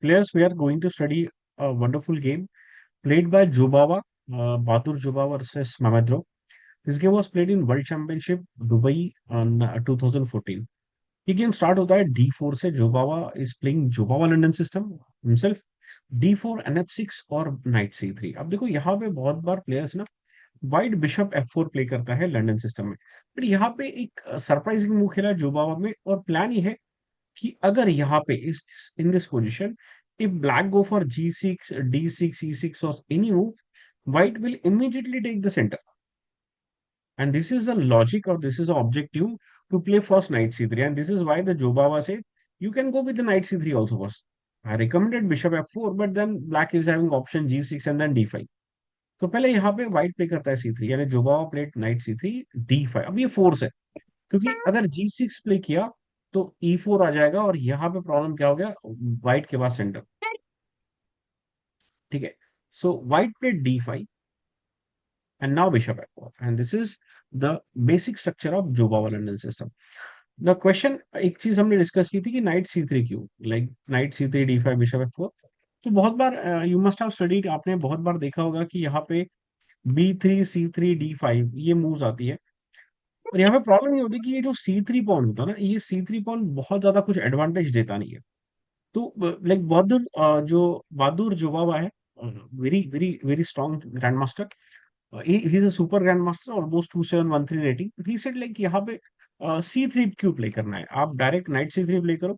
players, we are going to study a wonderful game played by Jobawa, Bahadur Jobawa versus Mamadro. This game was played in World Championship Dubai on 2014. ये game start होता है D4 से. Jobava is playing Jobava London system himself. D4 NF6 और night C3. अब देखो यहाँ पे बहुत बार प्लेयर्स ना वाइट बिशप F4 प्ले करता है लंदन सिस्टम में. बट यहाँ पे एक सरप्राइजिंग मूव खेला जोबावा में, और प्लान ये है कि अगर यहाँ पे इस इन this position if black go for G6, D6, E6 or any move, white will immediately take the center. And this is the logic, or this is the objective to play first knight C3. And this is why the Jobawa said you can go with the knight C3 also first. I recommended bishop F4, but then black is having option G6 and then D5. तो पहले यहाँ पे white play करता है C3, यानी जोबावा played night C3 D5. अब ये force है, क्योंकि अगर G6 प्ले किया तो E4 आ जाएगा, और यहाँ पे प्रॉब्लम क्या हो गया, व्हाइट के पास सेंटर. ठीक है. So white played D5 and now bishop F4, and this is the basic structure of Jobava London system. The question, एक चीज हमने डिस्कस की थी कि नाइट C3 क्यों, like night C3 D5 bishop F4. तो बहुत बार यू मस्ट हैव स्टडीड, आपने बहुत बार देखा होगा कि यहाँ पे B3 C3 D5 ये मूव्स आती है. और यहाँ पे प्रॉब्लम ये होती है कि ये जो C3 पॉन होता है ना, ये C3 पॉन बहुत ज्यादा कुछ एडवांटेज देता नहीं है. तो लाइक बहादुर जोबावा है, very very very strong grand master. He is a super grand master, almost 2713 rating. He said like यहाँ पे C3 क्यों प्ले करना है, आप डायरेक्ट नाइट C3 प्ले करो,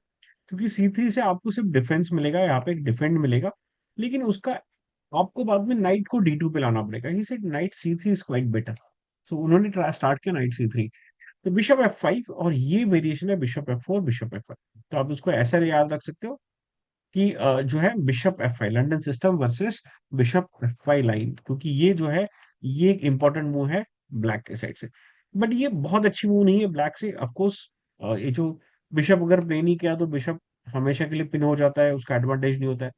क्योंकि C3 से आपको सिर्फ डिफेंस मिलेगा, यहाँ पे एक डिफेंड मिलेगा, लेकिन उसका आपको बाद में नाइट को D2 पे लाना पड़ेगा. He said knight C3 is quite better. So उन्होंने स्टार्ट किया नाइट C3. तो बिशप F5, और ये वेरिएशन है बिशप F4 बिशप F5. तो आप उसको ऐसा याद रख सकते हो कि जो है bishop F5 London system versus bishop F5 line, क्योंकि ये जो है ये एक इंपॉर्टेंट मूव है ब्लैक के साइड से. बट ये बहुत अच्छी मूव नहीं है ब्लैक से. ऑफ कोर्स ये जो बिशप अगर प्ले नहीं किया तो बिशप हमेशा के लिए पिन हो जाता है, उसका एडवांटेज नहीं होता है.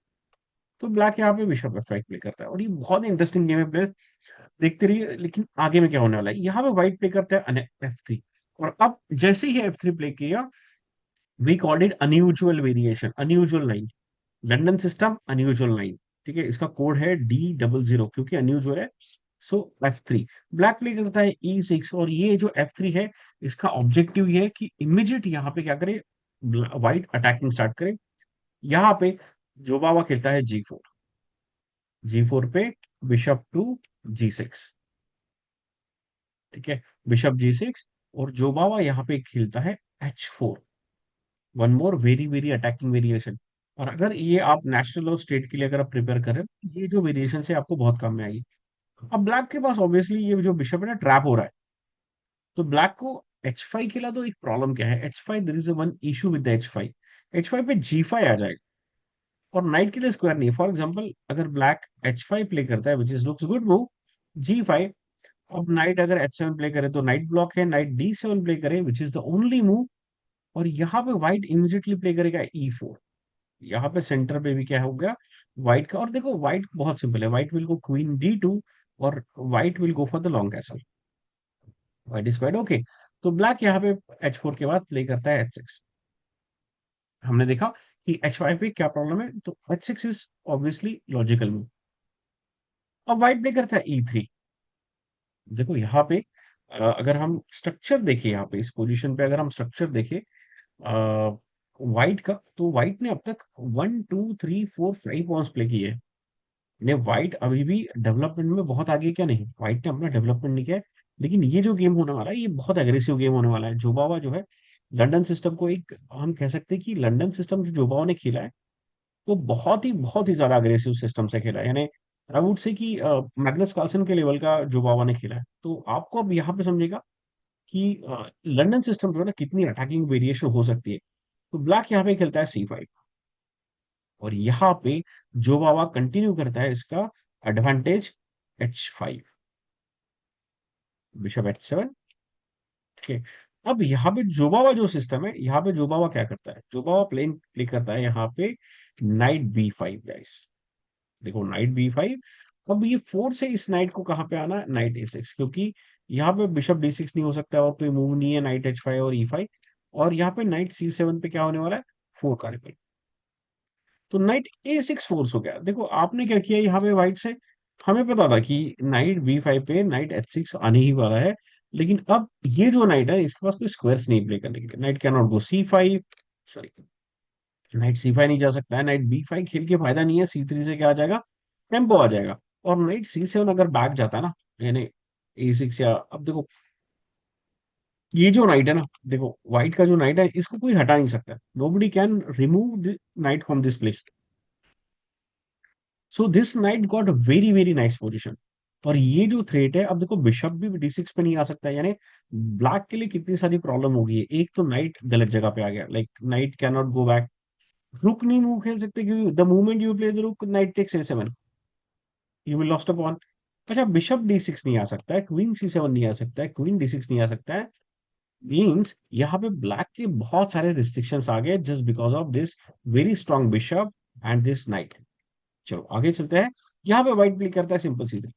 तो ब्लैक यहाँ पे बिशप F5 प्ले करता है, और ये बहुत इंटरेस्टिंग गेम है प्लेस. देखते रहिए. लेकिन आगे में क्या होने वाला है, यहाँ पे व्हाइट प्ले करता है F3. और अब जैसे ही F3 प्ले किया, we called it unusual variation, unusual line. London system unusual line. ठीक है, इसका कोड है D00, क्योंकि अनयूजुअल है. सो F3. ब्लैक प्ले करता है E6, और ये जो F3 है, इसका ऑब्जेक्टिव ये है कि इमीडिएट यहाँ पे क्या करे, व्हाइट अटैकिंग स्टार्ट करे. यहाँ पे जोबावा खेलता है G4. G4 पे बिशप टू G6. ठीक है, बिशप G6. और जोबावा यहाँ पे खेलता है H4. One more very very attacking variation. और अगर ये आप नेशनल और स्टेट के लिए अगर आप प्रिपेयर करें, ये जो वेरिएशन से आपको बहुत काम में आएगी. अब ब्लैक के पास ऑब्वियसली ये जो बिशप है ना, ट्रैप हो रहा है. तो ब्लैक को H5 खेला, तो एक प्रॉब्लम क्या है, H5 there is one issue with H5. H5 पे G5 आ जाएगा, और नाइट के लिए स्क्वायर नहीं है. फॉर एग्जांपल अगर ब्लैक H5 प्ले करता है, which is looks good move, G5. अब नाइट अगर H7 प्ले करे तो नाइट ब्लॉक है, नाइट D7 प्ले करे विच इज द ओनली मूव. और यहाँ पे व्हाइट इमीडिएटली प्ले करेगा E4. यहाँ पे सेंटर पे भी क्या हो गया व्हाइट का. और देखो व्हाइट बहुत सिंपल है, white will go queen D2, और white will go for the long castle. White is quite okay. तो ब्लैक यहाँ पे H4 के बाद प्ले करता है H6. हमने देखा कि H5 पे क्या प्रॉब्लम है, तो H6 is obviously logical move. अब व्हाइट प्ले करता है E3. देखो यहाँ पे अगर हम स्ट्रक्चर देखें, यहाँ पे इस पोजीशन पे अगर हम स्ट्रक्चर देखें व्हाइट का, तो व्हाइट ने अब तक 1 2 3 4 5 पॉन्स प्ले किए हैं. ने व्हाइट अभी भी डेवलपमेंट में बहुत आगे क्या नहीं, व्हाइट ने अपना डेवलपमेंट नहीं किया है. लेकिन ये जो गेम होने वाला है, ये बहुत एग्रेसिव गेम होने वाला है. जोबावा जो है लंदन सिस्टम को, एक हम कह सकते हैं कि लंदन सिस्टम जो जोबावा ने खेला है, वो बहुत ही ज्यादा अग्रेसिव सिस्टम से खेला है. यानी आई वुड से कि मैग्नस कार्लसन के लेवल का जोबावा ने खेला है. तो आपको अब यहाँ पे समझेगा कि लंदन सिस्टम जो है ना, कितनी अटैकिंग वेरिएशन हो सकती है. तो ब्लैक यहाँ पे खेलता है C5, और यहाँ पे जोबावा कंटिन्यू करता है इसका एडवांटेज H5, बिशप H7. ठीक है. अब यहाँ पे जोबावा जो सिस्टम है, यहाँ पे जोबावा क्या करता है, जोबावा प्ले करता है यहाँ पे नाइट B5 गाइस. देखो नाइट B5. अब ये 4 से इस नाइट को कहाँ पे आना, नाइट A6, क्योंकि यहाँ पे बिशप D6 नहीं हो सकता, और कोई मूव नहीं है नाइट H5 और E5. और यहाँ पे नाइट C7 पे क्या होने वाला है, 4 का रिपल. तो नाइट A6 फोर्स हो गया। देखो आपने क्या किया यहाँ पे वाइट से, हमें पता था कि नाइट B5 पे नाइट H6 आने ही वाला है, लेकिन अब ये जो नाइट है इसके पास कोई स्क्वायर्स नहीं प्ले करने के लिए। Night can not go C5, sorry, night C5 नहीं जा सकता है, नाइट B5 खेल के फायदा नहीं है, C3 से क्या आ जाएगा, टेम्पो आ जाएगा। और नाइट C7 अगर बैक जाता है ना, यानी A6, या अब देखो ये जो नाइट है ना, देखो व्हाइट का जो नाइट है इसको कोई हटा नहीं सकता, nobody can remove the night from this place. So this night got very very nice position. और ये जो थ्रेट है, अब देखो बिशप भी D6 पे नहीं आ सकता, यानी ब्लैक के लिए कितनी सारी प्रॉब्लम हो गई है। एक तो नाइट गलत जगह पे आ गया, like knight can not go back, rook नहीं मूव खेल सकते, क्योंकि the moment you play the rook knight takes A7, you will lost a pawn. अच्छा, बिशप D6 नहीं आ सकता है, क्वीन C7 नहीं आ सकता है, क्वीन D6 नहीं आ सकता है, मीन्स यहाँ पे ब्लैक के बहुत सारे रिस्ट्रिक्शंस आ गए just because of this very strong bishop and this night. चलो आगे चलते हैं। यहाँ पे व्हाइट प्ले करता है सिंपल C3।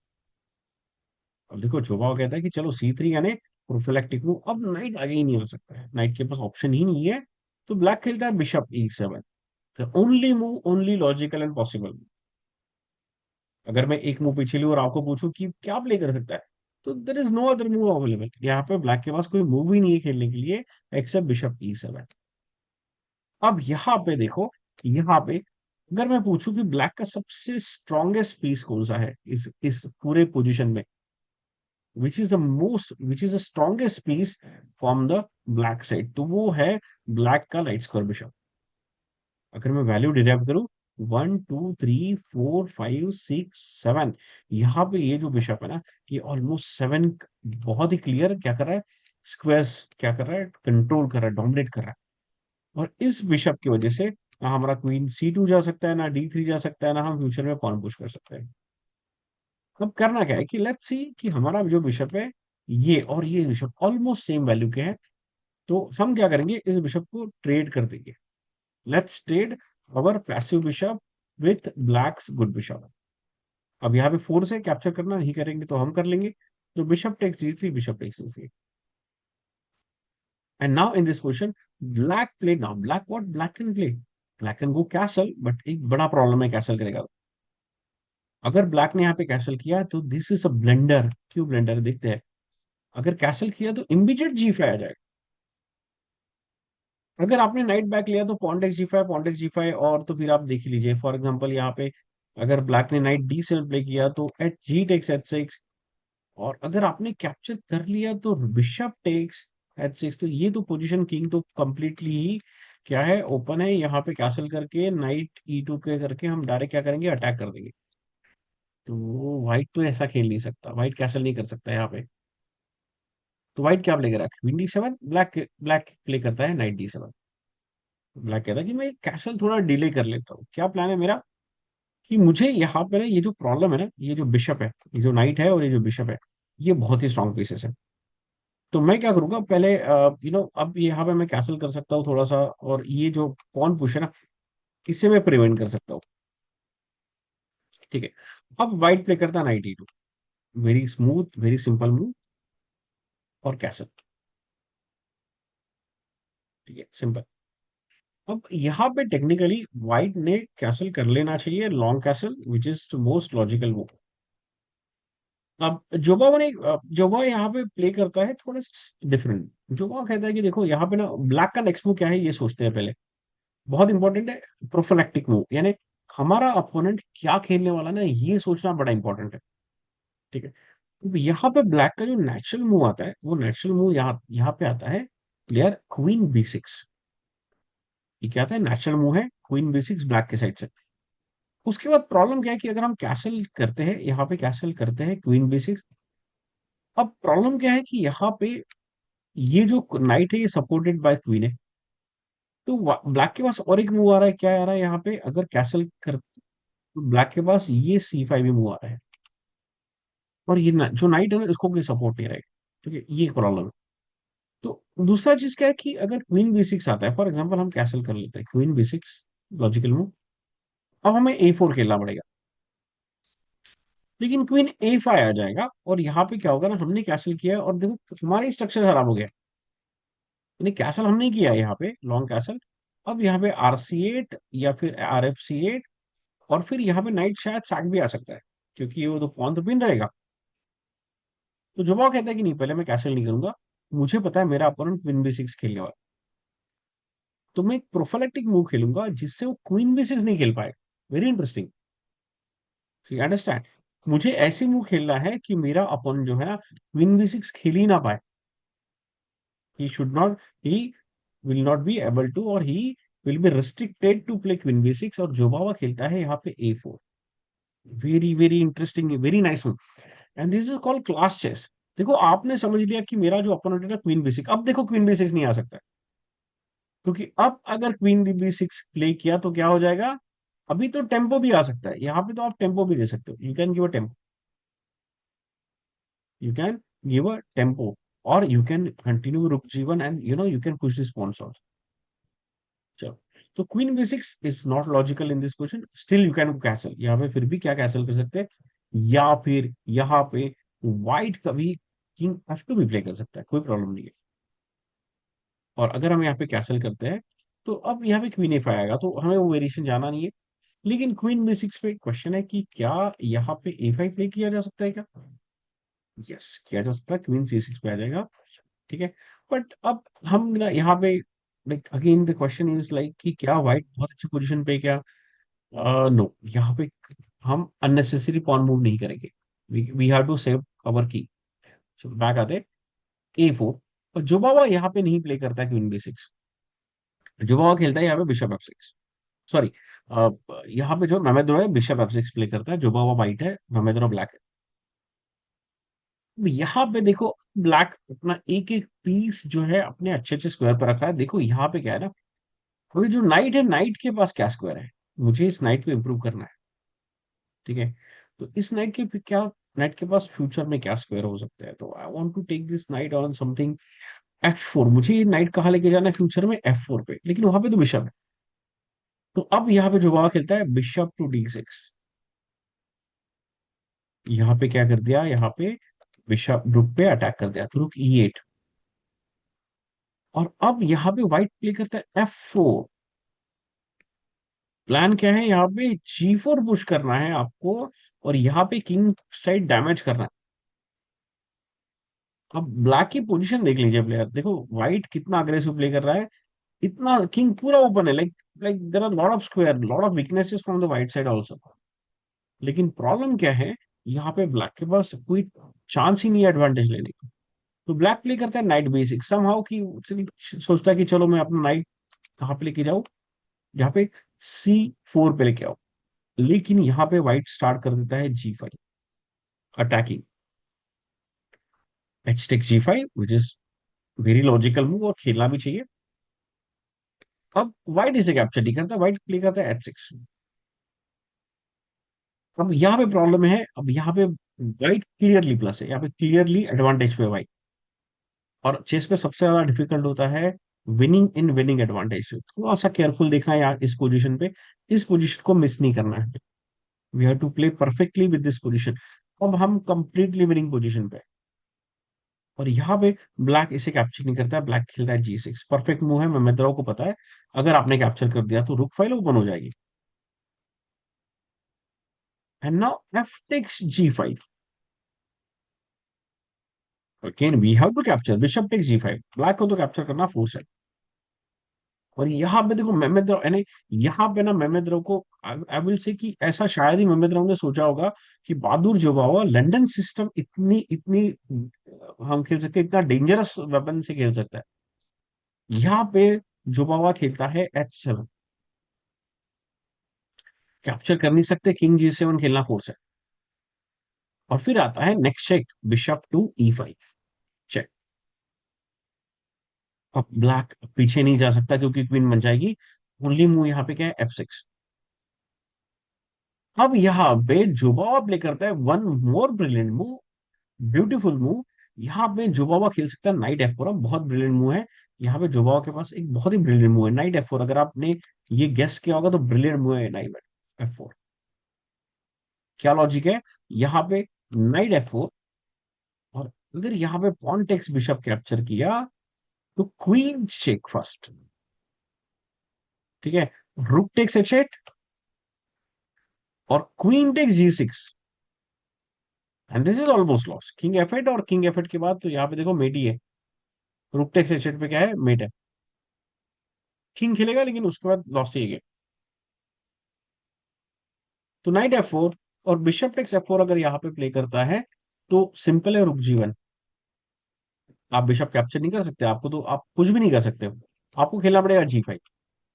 अब देखो जोबाव कहता है कि चलो C3 यानी प्रोफिलैक्टिक मूव, अब नाइट आगे ही नहीं आ सकता है, नाइट के पास ऑप्शन ही नहीं है। तो ब्लैक खेलता है bishop E7, the only move, only logical and possible. अगर मैं एक मूव पीछे लूं और आपको पूछूं कि क्या प्ले कर सकता है, तो there is no other move available. यहाँ पे ब्लैक के पास कोई मूव ही नहीं है खेलने के लिए एक्सेप्ट बिशप E7। अब यहाँ पे देखो, यहाँ पे अगर मैं पूछूं कि ब्लैक का सबसे स्ट्रॉन्गेस्ट पीस कौन सा है इस पूरे पोजीशन में, which is the strongest piece from the black side, तो वो है ब्लैक का लाइट स्क्वायर बिशप। अगर मैं वैल्यू डिराइव करूं, 1 2 3 4 5 6 7, यहाँ पे ये जो बिशप है ना, ये ऑलमोस्ट 7, बहुत ही क्लियर क्या कर रहा है, स्क्वायर्स क्या कर रहा है, कंट्रोल कर रहा है, डोमिनेट कर रहा है। और इस बिशप की वजह से ना हमारा क्वीन C2 जा सकता है, ना D3 जा सकता है, ना हम फ्यूचर में पॉन पुश कर सकते हैं। अब करना क्या है कि लेट्स सी कि हमारा जो बिशप है, ये और ये बिशप ऑलमोस्ट सेम वैल्यू के हैं, तो हम क्या करेंगे, इस बिशप को ट्रेड कर देंगे। Let's trade our passive bishop with blacks good bishop. अब यहाँ पे फोर से कैप्चर करना नहीं करेंगे तो हम कर लेंगे, तो bishop takes D3, bishop takes D3। And now in this position black play, now black what black can play, black can go castle, but एक बड़ा प्रॉब्लम है कैसल करेगा। अगर ब्लैक ने यहाँ पे कैसल किया तो दिस इज अ ब्लेंडर। क्यों ब्लेंडर देखते हैं। अगर कैसल किया तो इमीडिएट G5 आ जाएगा। अगर आपने नाइट बैक लिया तो पॉन्टेक्स G5, पॉन्टेक्स G5, और तो फिर आप देख ही लीजिए, फॉर एग्जांपल यहाँ पे अगर ब्लैक ने नाइट D7 प्ले किया तो एच जी टेक्स H6, और अगर आपने कैप्चर कर लिया तो बिशप टेक्स H6, तो ये तो पोजीशन किंग तो कंप्लीटली ही क्या है, ओपन है। यहाँ पे कैसल करके नाइट E2 के करके हम डायरेक्ट क्या करेंगे, अटैक कर देंगे। तो व्हाइट तो ऐसा खेल नहीं सकता, व्हाइट कैसल नहीं कर सकता यहाँ पे। तो व्हाइट क्या प्ले करा, queen D7, black black play करता है नाइट D7। ब्लैक कहता है कि मैं कैसल थोड़ा डिले कर लेता हूँ। क्या प्लान है मेरा, कि मुझे यहाँ पे ना ये जो प्रॉब्लम है ना, ये जो बिशप है, ये जो नाइट है और ये जो बिशप है, ये बहुत ही स्ट्रॉन्ग पीसेस है। तो मैं क्या करूंगा पहले, अब यहाँ पे मैं कैसल कर सकता हूँ थोड़ा सा, और ये जो पॉन पुश है ना, इससे मैं प्रिवेंट कर सकता हूँ। ठीक है। अब व्हाइट प्ले करता है night E2, very smooth very simple move, और कैसल। ठीक है, सिंपल। अब यहाँ पे टेक्निकली व्हाइट ने कैसल कर लेना चाहिए, long castle, which is most logical move. अब जोबा यहाँ पे प्ले करता है थोड़ा डिफरेंट। जोबा कहता है कि देखो यहाँ पे ना ब्लैक का नेक्स्ट मूव क्या है ये सोचते हैं पहले, बहुत इंपॉर्टेंट है। प्रोफिलैक्टिक मूव, यानी हमारा अपोनेंट क्या खेलने वाला ना, ये सोचना बड़ा इंपॉर्टेंट है। ठीक है। तो यहाँ पे ब्लैक का जो नेचुरल मूव आता है, वो नेचुरल मूव यहाँ यहाँ पे आता है, प्लेयर क्वीन B6। ये क्या आता है, नेचुरल मूव है क्वीन B6 ब्लैक के साइड से। उसके बाद प्रॉब्लम क्या है कि अगर हम कैसल करते हैं, यहाँ पे कैसल करते हैं क्वीन B6, अब प्रॉब्लम क्या है कि यहाँ पे ये जो नाइट है ये सपोर्टेड बाय क्वीन है। तो ब्लैक के पास और एक मूव आ रहा है, क्या आ रहा है यहाँ पे, अगर कैसल कर, तो ब्लैक के पास ये C5 भी मूव आ रहा है, और ये जो नाइट है ना इसको कोई सपोर्ट नहीं रहेगा। ठीक है, ये प्रॉब्लम है। तो दूसरा चीज क्या है कि अगर क्वीन B6 आता है, फॉर एग्जाम्पल हम कैसल कर लेते हैं क्वीन B6, लॉजिकल मूव। अब हमें A4 खेलना पड़ेगा, लेकिन क्वीन A5 आ जाएगा, और यहाँ पे क्या होगा ना, हमने कैसल किया है और देखो हमारी स्ट्रक्चर खराब हो गया। यानी कैसल हमने किया है यहाँ पे लॉन्ग कैसल, अब यहाँ पे RC8 या फिर RFC8, और फिर यहाँ पे नाइट शायद सैक भी आ सकता है, क्योंकि वो तो पॉन तो पिन रहेगा। तो जुबाओ कहता है कि नहीं, पहले मैं कैसल नहीं करूंगा, मुझे पता है मेरा अपोनेंट क्वीन B6 खेलने वाला, तो मैं एक प्रोफाइलेक्टिक मूव खेलूंगा जिससे वो क्वीन B6 नहीं खेल पाए। Very interesting. You understand? मुझे ऐसे मूव खेलना है कि मेरा अपोनेंट जो है ना क्वीन B6 खेल ही ना पाए। He should not, he will not be able to, और he will be restricted to play queen B6। और जोबावा खेलता है यहाँ पे A4। Very very interesting, very nice move, and this is called class chess. देखो आपने समझ लिया कि मेरा जो अपोनेंट है ना क्वीन B6, अब देखो क्वीन B6 नहीं आ सकता है, क्योंकि अब अगर क्वीन B6 प्ले किया तो क्या हो जाएगा। अभी तो टेम्पो भी आ सकता है, यहाँ पे तो आप टेम्पो भी दे सकते हो, you can give a tempo, you can give a tempo, or you can continue rook g1, and you can push this pawns also. चलो, तो queen B6 is not logical in this question, still you can castle, यहाँ पे फिर भी क्या castle कर सकते हैं, या फिर यहाँ पे व्हाइट कभी किंग F2 भी प्ले कर सकता है, कोई प्रॉब्लम नहीं है। और अगर हम यहाँ पे कैसल करते हैं, तो अब यहाँ पे क्वीन A5 आएगा, तो हमें वो वेरिएशन जाना नहीं है। लेकिन क्वीन B6 पे क्वेश्चन है कि क्या यहाँ पे A5 प्ले किया जा सकता है क्या। यस, किया जा सकता है, क्वीन C6 पे आ जाएगा। ठीक है। बट अब हम ना यहाँ पे, like again the question is like कि क्या व्हाइट बहुत अच्छी पोजीशन पे क्या। नो, यहाँ पे हम अननेसेसरी पॉन मूव नहीं करेंगे, we have to save our key. So back आते A4, और जुबावा यहाँ पे नहीं प्ले करता क्वीन B6, जुबावा खेलता है यहाँ पे बिशप F6। सॉरी, यहाँ पे जो मेमेद्रो है बिशप F6 प्ले करता है, जुबावा वाइट है, मेमेद्रो ब्लैक है। यहाँ पे देखो, ब्लैक अपना एक एक पीस जो है अपने अच्छे अच्छे स्क्वायर पर रखा है। देखो यहाँ पे क्या है ना, अभी जो नाइट है, नाइट के पास क्या स्क्वायर है, मुझे इस नाइट को इंप्रूव करना है। ठीक है, तो इस नाइट के क्या, नाइट के पास फ्यूचर में क्या स्क्वायर हो सकता है, तो I want to take this knight on something F4। मुझे ये नाइट कहाँ लेके जाना है फ्यूचर में, F4 पे, लेकिन वहां पे तो बिशप है। तो अब यहाँ पे जुबावा खेलता है बिशप टू D6। यहाँ पे क्या कर दिया, यहाँ पे बिशप रुक पे अटैक कर दिया, तो रुक E8। और अब यहाँ पे व्हाइट प्ले करता है F4। प्लान क्या है, यहाँ पे G4 पुश करना है आपको, और यहाँ पे किंग साइड डैमेज करना है। अब ब्लैक की पोजीशन देख लीजिए प्लेयर, देखो व्हाइट कितना अग्रेसिव प्ले कर रहा है, इतना किंग पूरा ओपन है, like like there are lot of square, lot of weaknesses from the white side also. लेकिन प्रॉब्लम क्या है, यहाँ पे ब्लैक के पास कोई चांस ही नहीं है एडवांटेज लेने का। तो ब्लैक प्ले करता है नाइट B6 समहाउ, की सोचता है कि चलो मैं अपना नाइट कहाँ पे लेके जाऊं, यहाँ पे C4 पे लेके आओ। लेकिन यहाँ पे व्हाइट स्टार्ट कर देता है G5 attacking, H take G5, which is very logical move, और खेलना भी चाहिए। अब व्हाइट इसे कैप्चर नहीं करता, व्हाइट प्ले करता है H6। अब यहाँ पे प्रॉब्लम है, अब यहाँ पे व्हाइट क्लियरली प्लस है, यहाँ पे क्लियरली एडवांटेज पे व्हाइट। और चेस पे सबसे ज्यादा डिफिकल्ट होता है विनिंग इन विनिंग एडवांटेज। थोड़ा सा केयरफुल देखना है यार इस पोजीशन पे, इस पोजीशन को मिस नहीं करना है। We have to play perfectly with this position. अब हम कंप्लीटली विनिंग पोजीशन पे हैं। और यहाँ पे ब्लैक इसे कैप्चर नहीं करता है, ब्लैक खेलता है G6, परफेक्ट मूव है, मेमेद्राव को पता है अगर आपने कैप्चर कर दिया तो रुक फाइल ओपन हो जाएगी। And now F takes G5, again we have to capture bishop takes G5, black को तो कैप्चर करना फोर्स है। और यहाँ पे देखो मेमेद्राव, यानी यहाँ पे ना मेमेद्राव को, आई विल से कि ऐसा शायद ही मेमेद्राव ने सोचा होगा कि बहादुर जुबावा लंदन सिस्टम इतनी इतनी हम खेल सकते हैं, इतना डेंजरस वेपन से खेल सकता है। यहाँ पे जुबावा खेलता है H7, कैप्चर कर नहीं सकते, किंग G7 खेलना फोर्स है। और फिर आता है next check, bishop to E5 check. अब ब्लैक पीछे नहीं जा सकता क्योंकि क्वीन बन जाएगी। ओनली मूव यहाँ पे क्या है, F6। अब यहाँ पे जुबावा प्ले करता है one more brilliant move, beautiful move. यहाँ पे जुबावा खेल सकता है नाइट F4, अब बहुत ब्रिलियंट मूव है। यहाँ पे जुबावा के पास एक बहुत ही ब्रिलियंट मूव है नाइट F4, अगर आपने ये गेस किया होगा तो ब्रिलियंट मूव है नाइट F4। क्या लॉजिक है, यहाँ पे नाइट F4, और अगर यहाँ पे पॉन टेक्स बिशप कैप्चर किया तो क्वीन चेक फर्स्ट। ठीक है, रुक टेक्स H8 और queen takes G6, and this is almost lost. King F8 और किंग F8 के बाद तो यहाँ पे देखो मेट ही है, रुक टेक्स H8 पे क्या है, मेट है। किंग खेलेगा लेकिन उसके बाद लॉस्ट ही है। तो नाइट F4 और बिशप टेक्स F4 अगर यहाँ पे प्ले करता है तो सिंपल है, रुक G1। आप बिशप कैप्चर नहीं कर सकते, आपको तो आप कुछ भी नहीं कर सकते हो, आपको खेलना पड़ेगा G5,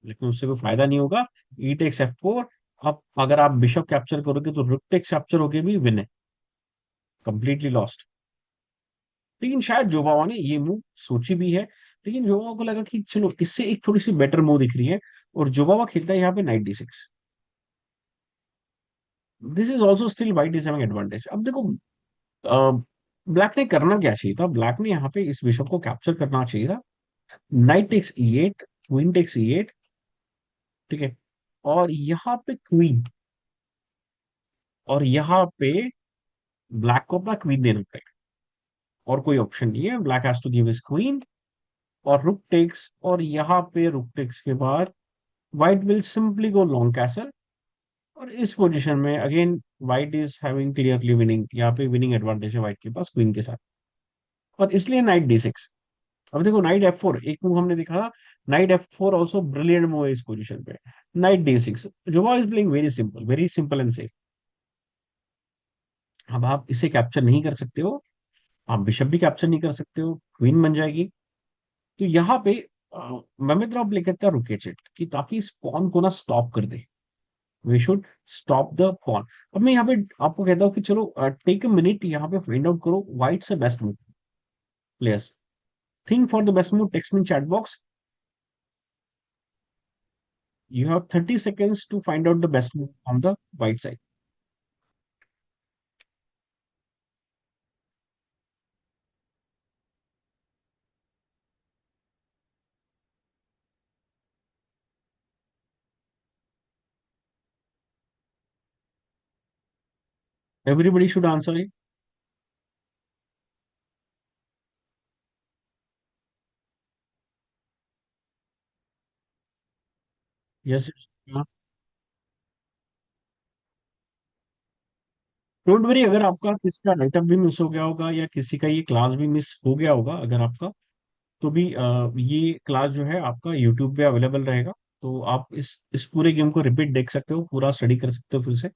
लेकिन उससे कोई फायदा नहीं होगा। ई टेक्स F4, अब अगर आप बिशप कैप्चर करोगे तो रुक टेक्स कैप्चर होके भी विन है, कंप्लीटली लॉस्ट। लेकिन शायद जोबावा ने ये मूव सोची भी है, लेकिन जोबावा को लगा कि चलो इससे एक थोड़ी सी बेटर मूव दिख रही है, और जोबावा खेलता है यहाँ पे night D6। This is also still white is having advantage. अब देखो ब्लैक ने करना क्या चाहिए था, ब्लैक ने यहाँ पे इस बिशप को कैप्चर करना चाहिए था। Knight takes E8, queen takes E8, ठीक है, और यहाँ पे क्वीन, और यहाँ पे ब्लैक को अपना क्वीन देना पड़ेगा, और कोई ऑप्शन नहीं है, black has to give his queen. और रुक टेक्स, और यहाँ पे रुक टेक्स के बाद white will simply go long castle, और इस पोजीशन में again white is having clearly winning, यहाँ पे विनिंग एडवांटेज है व्हाइट के पास क्वीन के साथ, और इसलिए नाइट D6। अब देखो नाइट F4 एक मूव हमने देखा, night F4 also brilliant move है इस पोजीशन पे। नाइट D6, जोवा is playing very simple and safe. अब आप इसे कैप्चर नहीं कर सकते हो, आप बिशप भी कैप्चर नहीं कर सकते हो, क्वीन बन जाएगी। तो यहाँ पे ममित राव प्ले करता है रुक H8 कि ताकि इस पॉन को ना स्टॉप कर दे, we should stop the pawn. अब मैं यहाँ पे आपको कहता हूँ कि चलो टेक अ मिनट, यहाँ पे फाइंड आउट करो व्हाइट से best move players, think for the best move, text me chat box. You have 30 seconds to find out the best move on the white side. Everybody should answer it. Yes. Don't worry, अगर आपका किसी का write up भी miss हो गया होगा या किसी का ये क्लास भी मिस हो गया होगा अगर आपका, तो भी ये क्लास जो है आपका यूट्यूब पे अवेलेबल रहेगा। तो आप इस पूरे गेम को रिपीट देख सकते हो, पूरा स्टडी कर सकते हो फिर से।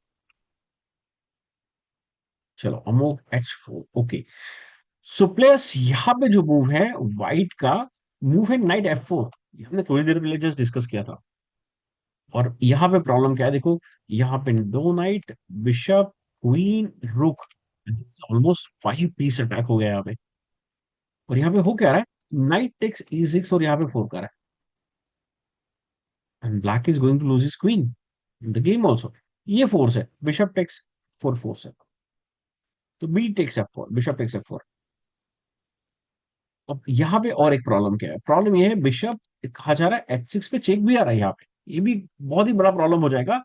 चलो अमोक H4, ओके। सो प्लेयर्स यहाँ पे जो मूव है व्हाइट का, मूव है नाइट F4, हमने थोड़ी देर पहले जस्ट डिस्कस किया था। और यहाँ पे प्रॉब्लम क्या है देखो, यहाँ पे दो नाइट, बिशप, क्वीन, रुक, ऑलमोस्ट 5 पीस अटैक हो गया यहाँ पे। और यहाँ पे हो क्या रहा है, नाइट टेक्स E6 और यहाँ पे 4 कर रहा है, and black is going to lose his queen in the game also. ये फोर्स है, बिशप टेक्स 4 फोर्स है। तो B takes F4, bishop takes F4। अब यहाँ पे और एक प्रॉब्लम क्या है, प्रॉब्लम ये है बिशप कहा जा रहा है H6 पे चेक भी आ रहा है यहाँ पे, ये भी बहुत ही बड़ा प्रॉब्लम हो जाएगा।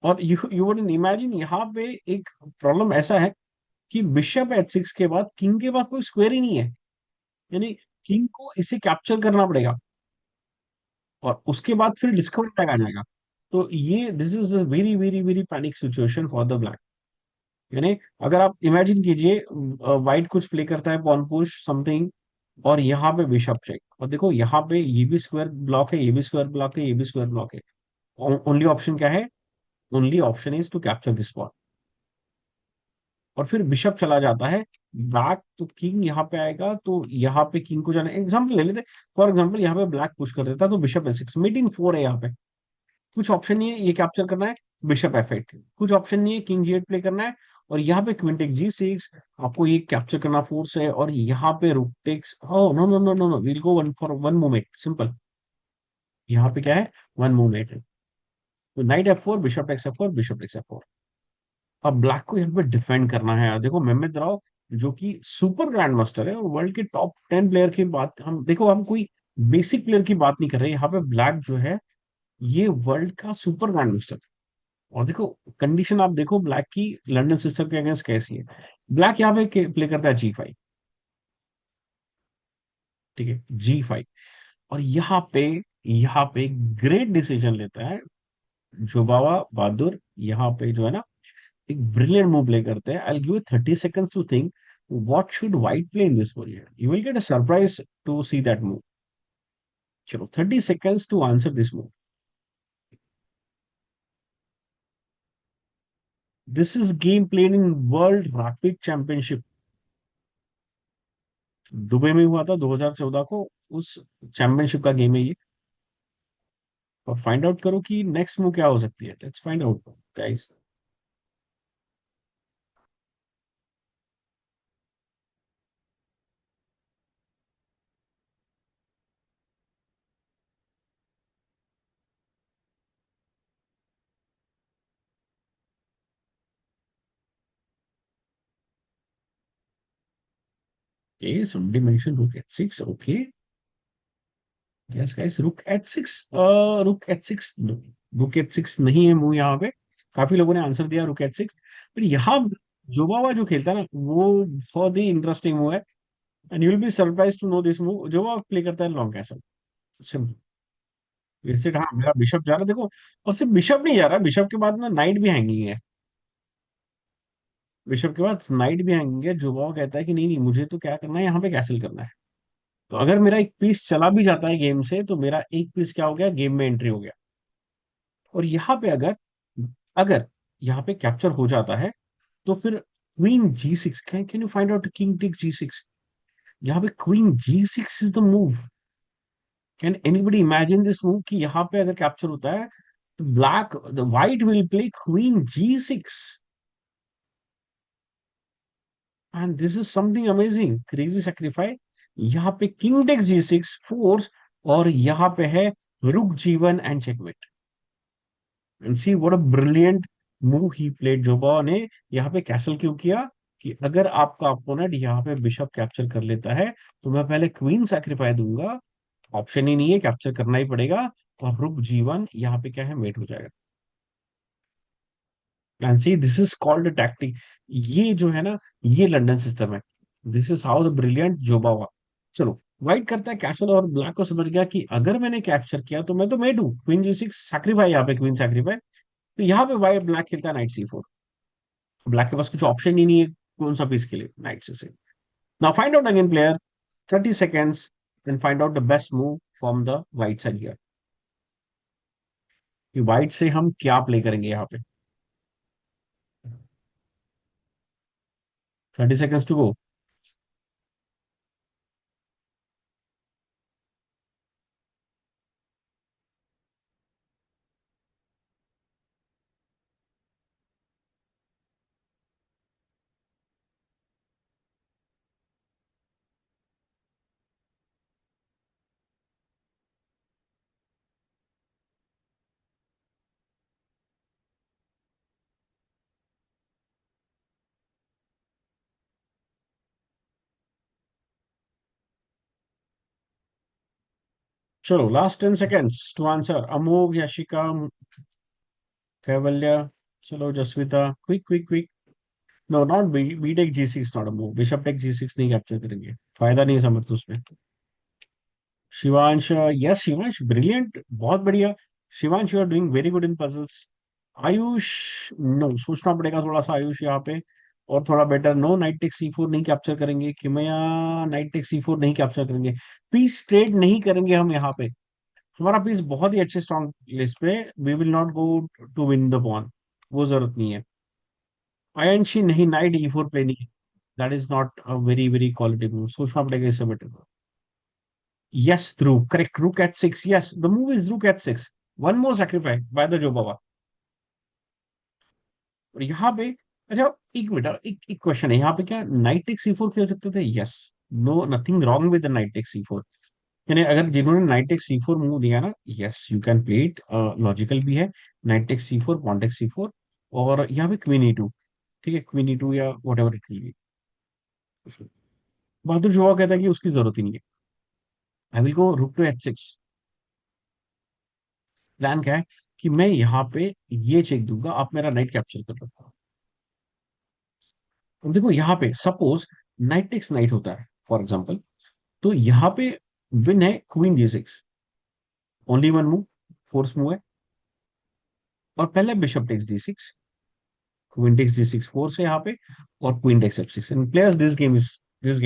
और यू वुड इमेजिन यहाँ पे एक प्रॉब्लम ऐसा है कि बिशप H6 के बाद किंग के पास कोई स्क्वायर ही नहीं है, यानी किंग को इसे कैप्चर करना पड़ेगा, और उसके बाद फिर डिस्कवर टैग आ जाएगा। तो ये this is very very very panic situation for the black. यानी अगर आप इमेजिन कीजिए, व्हाइट कुछ प्ले करता है पॉन पुश समथिंग, और यहाँ पे बिशप चेक, और देखो यहाँ पे ये भी स्क्वायर ब्लॉक है, ये भी स्क्वायर ब्लॉक है, ये भी स्क्वायर ब्लॉक है। ओनली ऑप्शन क्या है, only option is to capture this pawn. और फिर बिशप चला जाता है बैक, तो किंग यहाँ पे आएगा, तो यहाँ पे किंग को जाना, एग्जाम्पल ले लेते, फॉर एग्जाम्पल यहाँ पे ब्लैक पुश कर देता तो बिशप H6, मीटिंग 4 है यहाँ पे, कुछ ऑप्शन नहीं है, ये कैप्चर करना है, बिशप F8, कुछ ऑप्शन नहीं है, किंग G8 प्ले करना है, और यहाँ पे क्वीन टेक्स G6, आपको ये कैप्चर करना फोर्स है, और यहाँ पे rook takes, oh no no no no no, we'll go one for one movement simple. यहाँ पे क्या है, वन मूवमेंट है, तो knight F4, bishop takes F4, bishop takes F4। अब ब्लैक को यहाँ पे डिफेंड करना है यार। देखो मेहमद राव जो कि सुपर ग्रैंड मास्टर है, और वर्ल्ड के टॉप 10 प्लेयर की बात, हम देखो हम कोई बेसिक प्लेयर की बात नहीं कर रहे यहाँ पे, ब्लैक जो है ये वर्ल्ड का सुपर ग्रैंड मास्टर। और देखो कंडीशन आप देखो ब्लैक की लंदन सिस्टम के अगेंस्ट कैसी है। ब्लैक यहाँ पे प्ले करता है G5, ठीक है G5, और यहाँ पे यहाँ पे ग्रेट डिसीजन लेता है जुबावा बहादुर। यहाँ पे जो है ना, एक ब्रिलियंट मूव प्ले करते हैं। I give 30 seconds to think what should white play in this position. You will get a surprise to see that move. चलो 30 seconds to answer this move. This is game played in world rapid championship. Dubai में हुआ था 2014 को। उस championship का game है ये। और फाइंड आउट करो कि नेक्स्ट मूव क्या हो सकती है। Let's find out guys. Okay, somebody mentioned rook h6. Okay. Yes, guys, rook h6. Rook h6. Rook h6 नहीं है मूव यहाँ पे। काफी लोगों ने आंसर दिया rook h6। पर यहाँ जोबावा जो खेलता है ना, वो बहुत ही इंटरेस्टिंग मूव है। And you will be surprise to know this move. Jobava play करता है लॉन्ग कैसल। सिंपल। विजिट, हाँ, मेरा बिशप जा रहा है देखो। और सिर्फ बिशप नहीं जा रहा, बिशप के बाद ना नाइट भी हैंगिंग है। बिशप के बाद नाइट भी हैंगिंग है। जोबावा कहता है कि नहीं नहीं, मुझे तो क्या करना है, यहाँ पे कैसल करना है। तो अगर मेरा एक पीस चला भी जाता है गेम से, तो मेरा एक पीस क्या हो गया, गेम में एंट्री हो गया। और यहाँ पे अगर अगर यहाँ पे कैप्चर हो जाता है, तो फिर queen G6। Can you find out king take G6? यहाँ पे queen G6 is the move. Can anybody imagine this move कि यहाँ पे अगर कैप्चर होता है, तो black the white will play queen G6। And this is something amazing, crazy sacrifice. यहाँ पे किंग टेक G6 फोर्स। और यहाँ पे है रुक G1 and checkmate. And see what a brilliant move he played. Joba ने यहाँ पे कैसल क्यों किया, कि अगर आपका अपोनेंट यहाँ पे बिशप कैप्चर कर लेता है, तो मैं पहले क्वीन सैक्रिफाई दूंगा। ऑप्शन ही नहीं है, कैप्चर करना ही पड़ेगा। और रुक G1 यहाँ पे क्या है, मेट हो जाएगा। And see this is called tactic. ये जो है ना, ये लंदन सिस्टम है। This is how the brilliant Joba हुआ। चलो, व्हाइट करता है कैसल, और ब्लैक को समझ गया कि अगर मैंने कैप्चर किया तो मैं तो मेट हूँ। क्वीन G6 सैक्रिफाई, यहाँ पे क्वीन सैक्रिफाई। तो यहाँ पे वाइट ब्लैक खेलता है नाइट C4। ब्लैक के पास कुछ ऑप्शन ही नहीं है कौन सा पीस के लिए, नाइट से। Now find out again player. 30 seconds and find out the best move from the white side here. कि वाइट से हम क्या प्ले करेंगे यहाँ पे। 30 seconds टू गो। चलो last 10 seconds to answer. Amogh, Yashika, Kaivalya. चलो Jasvita, quick quick quick. No, not be take G6, not a move. Bishop take G6 नहीं कैप्चर करेंगे, फायदा नहीं है समर्थ उसमें। शिवांश, यस शिवांश, ब्रिलियंट, बहुत बढ़िया। Shivansh, you are doing very good in puzzles. Ayush, no, सोचना पड़ेगा थोड़ा सा आयुष यहाँ पे। और थोड़ा better. No, night take C4 नहीं कैप्चर करेंगे। किमया, नाइट टेक C4 नहीं कैप्चर करेंगे। पीस ट्रेड नहीं करेंगे हम यहाँ पे। हमारा पीस बहुत ही अच्छे स्ट्रॉन्ग लिस्ट पे। We will not go to win the pawn. वो जरूरत नहीं है। आयंशी, नहीं, नाइट E4 प्ले नहीं। That is not a very very quality move, सोचना पड़ेगा इससे better. Yes, Dhruv, correct. Rook at 6. Yes, the move is Rook at 6. One more sacrifice by the Jobaba. और यहाँ पे, अच्छा, एक मिनट, एक क्वेश्चन है यहाँ पे। क्या नाइट टेक C4 खेल सकते थे? Yes. No, nothing wrong with the knight take C4। यानी अगर जिन्होंने नाइट टेक C4 मूव दिया ना, yes, you can play it, logical भी है। Knight take C4, pawn take C4। और यहाँ पे क्वीन E2। ठीक है, क्वीन E2 या what ever it will be. Baadur Jobava कहता है कि उसकी जरूरत ही नहीं है। आई विल गो रुक टू H6। प्लान क्या है, कि मैं यहाँ पे ये चेक दूंगा, आप मेरा नाइट कैप्चर कर लो। अब देखो यहाँ पे सपोज नाइट टेक्स नाइट होता है फॉर एग्जांपल। तो यहाँ पे विन है queen G6। Only one move, force move है। और पहले bishop takes D6, queen takes D6 force है यहाँ पे, और queen takes F6। And players this game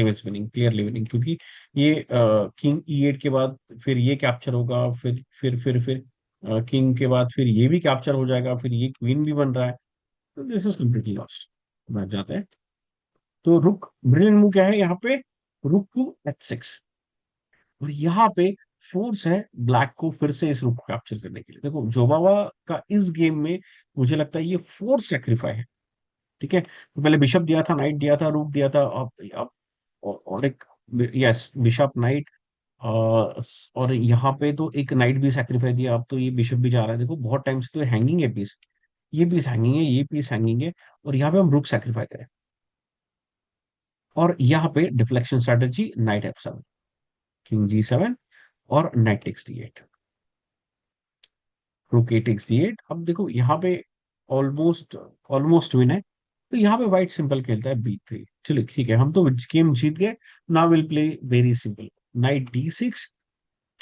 is winning, clearly winning, क्योंकि ये किंग E8 के बाद फिर ये कैप्चर होगा, फिर किंग के बाद फिर ये भी कैप्चर हो जाएगा, फिर ये क्वीन भी बन रहा है। तो दिस इज कम्प्लीटली लॉस्ट। बैठ जाते हैं। तो रुक, ब्रिलियंट मूव क्या है यहाँ पे, रुक टू H6। और यहाँ पे फोर्स है ब्लैक को फिर से इस रुक को कैप्चर करने के लिए। देखो जोबावा का इस गेम में मुझे लगता है ये फोर्स सेक्रीफाई है। ठीक है, तो पहले बिशप दिया था, नाइट दिया था, रूक दिया था, अब और एक, यस बिशप नाइट, और यहाँ पे तो एक नाइट भी सेक्रीफाई दिया, अब तो ये बिशप भी जा रहा है। देखो बहुत टाइम से तो हैंगिंग है पीस, ये पीस हैंगिंग है, ये पीस हैंगिंग है, और यहाँ पे हम रुक सेक्रीफाई करें। और यहाँ पे deflection strategy, night F7, king G7, और नाइट टेक्स D8, रुक ए टेक्स D8। अब देखो यहाँ पे ऑलमोस्ट ऑलमोस्ट विन है। तो यहाँ पे व्हाइट सिंपल खेलता है B3। चलिए ठीक है, हम तो गेम जीत गए। Now will play very simple, knight D6।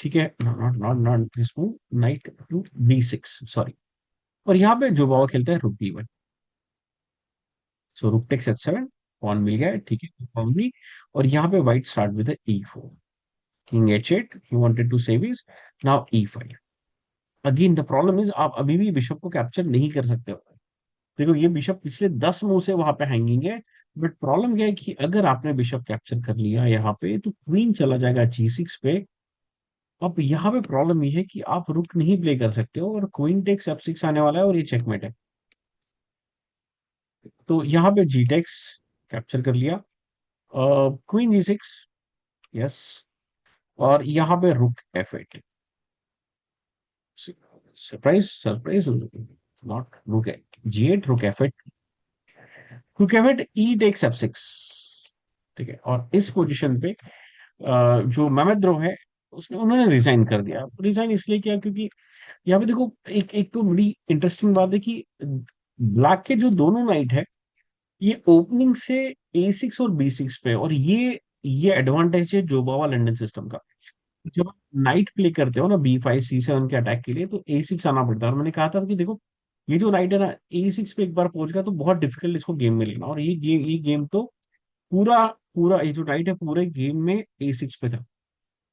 ठीक है, not not not this move, knight to B6, sorry. और यहाँ पे जो बाबा खेलता है रुक B1। सो रुक टेक्स H7, पॉन मिल गया है, ठीक है, पॉन भी। और यहाँ पे white start with E4, king H8, he wanted to save his, now E5। Again the problem is आप अभी भी बिशप को कैप्चर नहीं कर सकते हो। देखो ये बिशप पिछले 10 मूव से वहां पे हैंगिंग है। बट प्रॉब्लम क्या है कि अगर आपने बिशप कैप्चर कर लिया यहाँ पे, तो क्वीन चला जाएगा G6 पे। अब यहाँ पे प्रॉब्लम ये है कि आप रुक नहीं प्ले कर सकते हो, और क्वीन टेक्स F6 आने वाला है, और ये चेकमेट है। तो यहाँ पे जी टेक्स कैप्चर कर लिया, क्वीन G6, यस। और यहाँ पे रुक F8, सरप्राइज सरप्राइज, नॉट रुक G8, रुक F8, रुक F8, ई टेक्स F6। ठीक है, और इस पोजीशन पे जो मेमेद्रो है, उसने उन्होंने रिजाइन कर दिया। रिजाइन इसलिए किया क्योंकि यहाँ पे देखो एक एक तो बड़ी इंटरेस्टिंग बात है कि ब्लैक के जो दोनों नाइट है, ये ओपनिंग से A6 और B6 पे, और ये एडवांटेज है जोबावा लंदन सिस्टम का। जब आप नाइट प्ले करते हो ना B5 C7 के अटैक के लिए, तो A6 आना पड़ता है। और मैंने कहा था कि देखो ये जो नाइट है ना, A6 पे एक बार पहुंच गया तो बहुत डिफिकल्ट इसको गेम में लेना। और ये गेम तो पूरा पूरा ये जो नाइट है पूरे गेम में A6 पे था।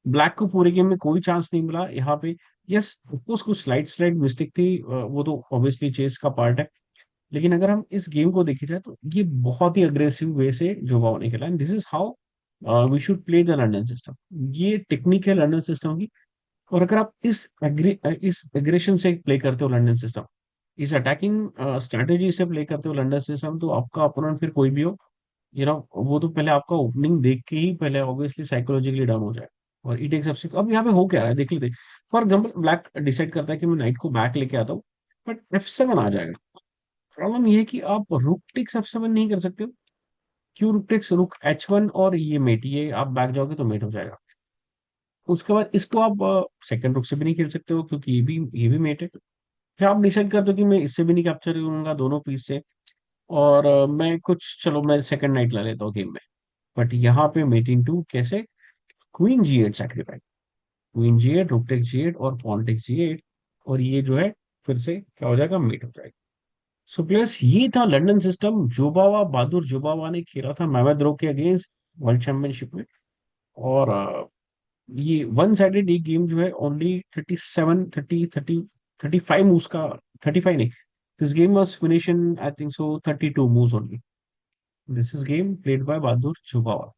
ब्लैक को पूरे गेम में कोई चांस नहीं मिला यहाँ पे। यस ऑफकोर्स कुछ स्लाइड स्लाइड मिस्टेक थी, वो तो ऑब्वियसली चेस का पार्ट है। लेकिन अगर हम इस गेम को देखे जाए, तो ये बहुत ही अग्रेसिव वे से जोबाओ ने खेला, and this is how we should play the London system. ये टेक्निक है लंदन सिस्टम की। और अगर आप इस एग्रेशन से प्ले करते हो लंदन सिस्टम, इस अटैकिंग स्ट्रेटेजी से प्ले करते हो लंदन सिस्टम, तो आपका अपोनेंट फिर कोई भी हो, वो तो पहले आपका ओपनिंग देख के ही पहले ऑब्वियसली साइकोलॉजिकली डाउन हो जाए। और ई टेक्स F6, अब यहाँ पे हो क्या रहा है देख लेते। फॉर एग्जाम्पल ब्लैक डिसाइड करता है कि मैं नाइट को बैक लेके आता हूँ, बट F7 आ जाएगा। प्रॉब्लम ये है कि आप रुक टेक्स F7 नहीं कर सकते हो। क्यों, रुक टेक्स, रुक H1, और ये मेट, ये आप बैक जाओगे तो मेट हो जाएगा। उसके बाद इसको आप सेकंड रुक से भी नहीं खेल सकते हो, क्योंकि ये भी मेट है। फिर आप डिसाइड करते हो कि मैं इससे भी नहीं कैप्चर करूंगा दोनों पीस से, और मैं कुछ, चलो मैं सेकंड नाइट ला लेता हूँ गेम में। बट यहाँ पे मेट इन टू कैसे, queen G8 sacrifice, queen G8, rook takes G8, और पॉन टेक्स G8। और ये जो है फिर से क्या हो जाएगा, मेट हो जाएगा। सो प्लेयर्स, ये था लंदन सिस्टम। जोबावा, बहादुर जोबावा ने खेला था मेमेद्रो के अगेंस्ट वर्ल्ड चैंपियनशिप में। और ये वन साइडेड एक गेम जो है, ओनली 37 30 30 35 मूव्स का, 35 नहीं, this game was finish in I think so 32 moves only. This is game played by Baadur जोबावा।